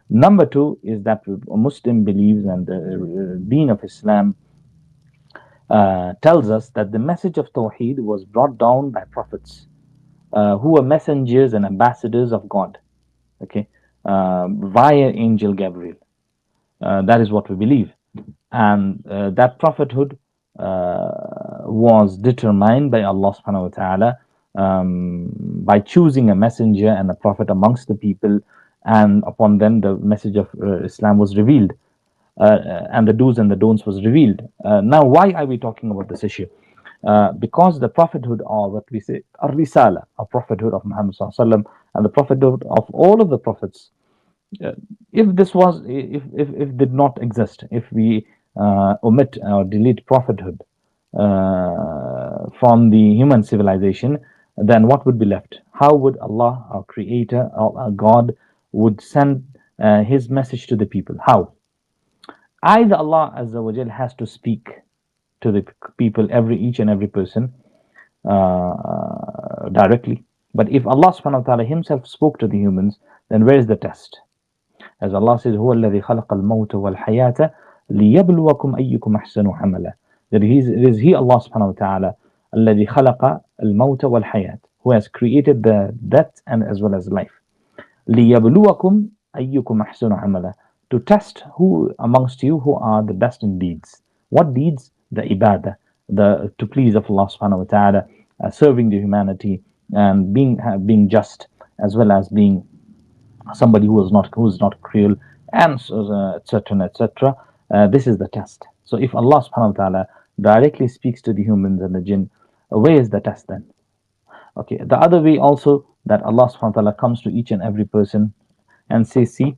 Number two is that a Muslim believes, and the Deen of Islam tells us that the message of Tawheed was brought down by prophets who were messengers and ambassadors of God, okay, via Angel Gabriel. That is what we believe. And that prophethood was determined by Allah subhanahu wa ta'ala by choosing a messenger and a prophet amongst the people, and upon them the message of Islam was revealed, and the do's and the don'ts was revealed. Now, why are we talking about this issue? Because the prophethood, or what we say, a risala, a prophethood of Muhammad sallallahu alaihi wasallam, and the prophethood of all of the prophets, uh, if this was, if did not exist, if we omit or delete prophethood from the human civilization, then what would be left? How would Allah, our creator, our God, would send his message to the people? How? Either Allah Azza wa Jal has to speak to the people, each and every person, directly. But if Allah subhanahu wa ta'ala himself spoke to the humans, then where is the test? As Allah says, هو الذي خلق الموت والحياة ليبلوكم أيكم أحسن عملا. That it is He, Allah subhanahu wa ta'ala, الذي خلق الموت والحياة, who has created the death and as well as life. ليبلوكم أيكم أحسن عملا, to test who amongst you who are the best in deeds. What deeds? The ibadah, the to please of Allah subhanahu wa ta'ala, serving the humanity, and being just, as well as being somebody who is not cruel, and etc etc. This is the test. So if Allah subhanahu wa ta'ala directly speaks to the humans and the jinn, where is the test then? Okay, the other way also, that Allah subhanahu wa ta'ala comes to each and every person and says, see,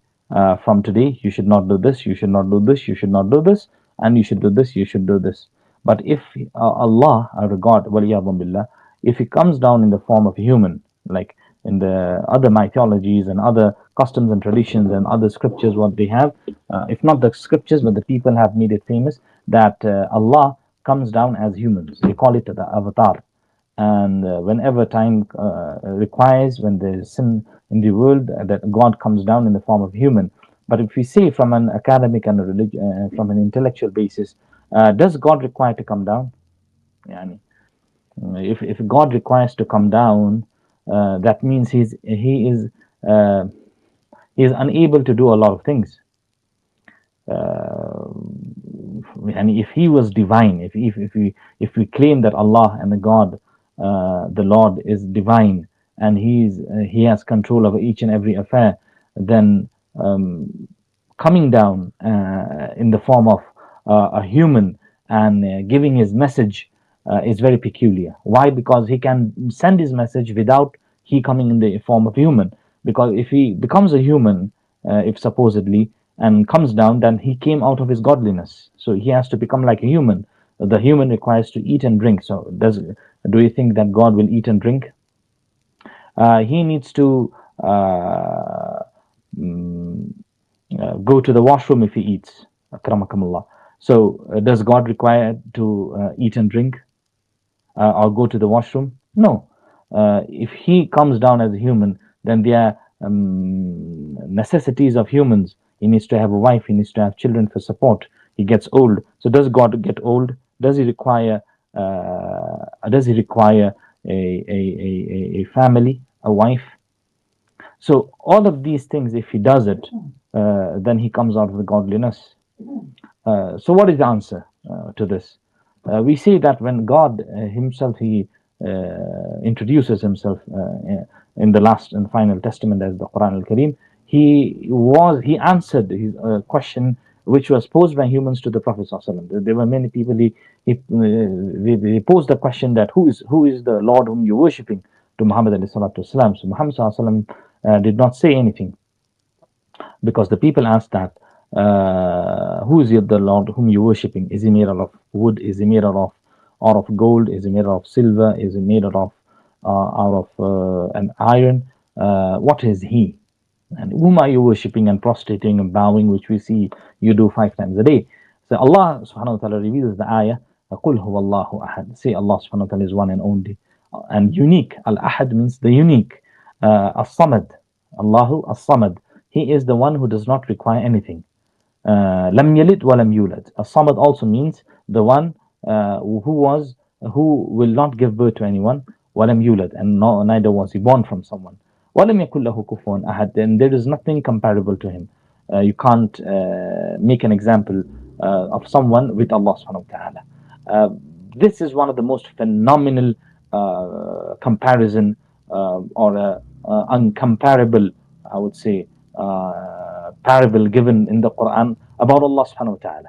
from today you should not do this, you should not do this, you should not do this, and you should do this, you should do this. But if Allah, or God, waliyadhu billah, if He comes down in the form of a human, like in the other mythologies and other customs and traditions and other scriptures, what they have, if not the scriptures, but the people have made it famous that Allah comes down as humans. They call it the avatar. And whenever time requires, when there is sin in the world, that God comes down in the form of human. But if we say from an academic and from an intellectual basis, does God require to come down? Yani, if God requires to come down, that means uh, he is unable to do a lot of things. Uh, and if He was divine, if we claim that Allah and the God, the Lord, is divine, and He has control over each and every affair, then coming down in the form of a human and giving His message is very peculiar. Why? Because He can send His message without He coming in the form of human. Because if He becomes a human, if supposedly, and comes down, then He came out of His godliness. So He has to become like a human. The human requires to eat and drink. So do you think that God will eat and drink? He needs to mm, go to the washroom if he eats. Akramakumullah. So, does God require to eat and drink or go to the washroom? No. If He comes down as a human, then there are necessities of humans. He needs to have a wife, he needs to have children for support. He gets old. So, does God get old? Does He require? Does He require a family, a wife? So all of these things, if He does it, then He comes out of the godliness. So what is the answer to this? We see that when God Himself, He introduces Himself in the last and final testament, as the Quran al-Kareem, He answered His question which was posed by humans to the Prophet ﷺ. There were many people. He posed the question that who is the Lord whom you're worshipping, to Muhammad alayhi salatu wasalam. So Muhammad ﷺ did not say anything, because the people asked that, who is the Lord whom you're worshipping? Is He made out of wood? Is He made out of gold? Is He made out of silver? Is He made out of an iron? What is He? And whom are you worshipping and prostrating and bowing, which we see you do 5 times a day? So Allah subhanahu wa ta'ala reveals the ayah, قُلْ هُوَ اللَّهُ أَحَدٌ. Say Allah subhanahu wa ta'ala is one and only, and unique. Al-Ahad means the unique. As-Samad. Allahu As-Samad. He is the one who does not require anything. لم يلد ولم يولد. As-Samad also means the one who will not give birth to anyone. ولم يولد, and neither was he born from someone. ولم يكن له كفوا أحد, and there is nothing comparable to him. You can't make an example of someone with Allah subhanahu wa ta'ala. This is one of the most phenomenal comparison or uncomparable, I would say, parable given in the Quran about Allah subhanahu wa ta'ala.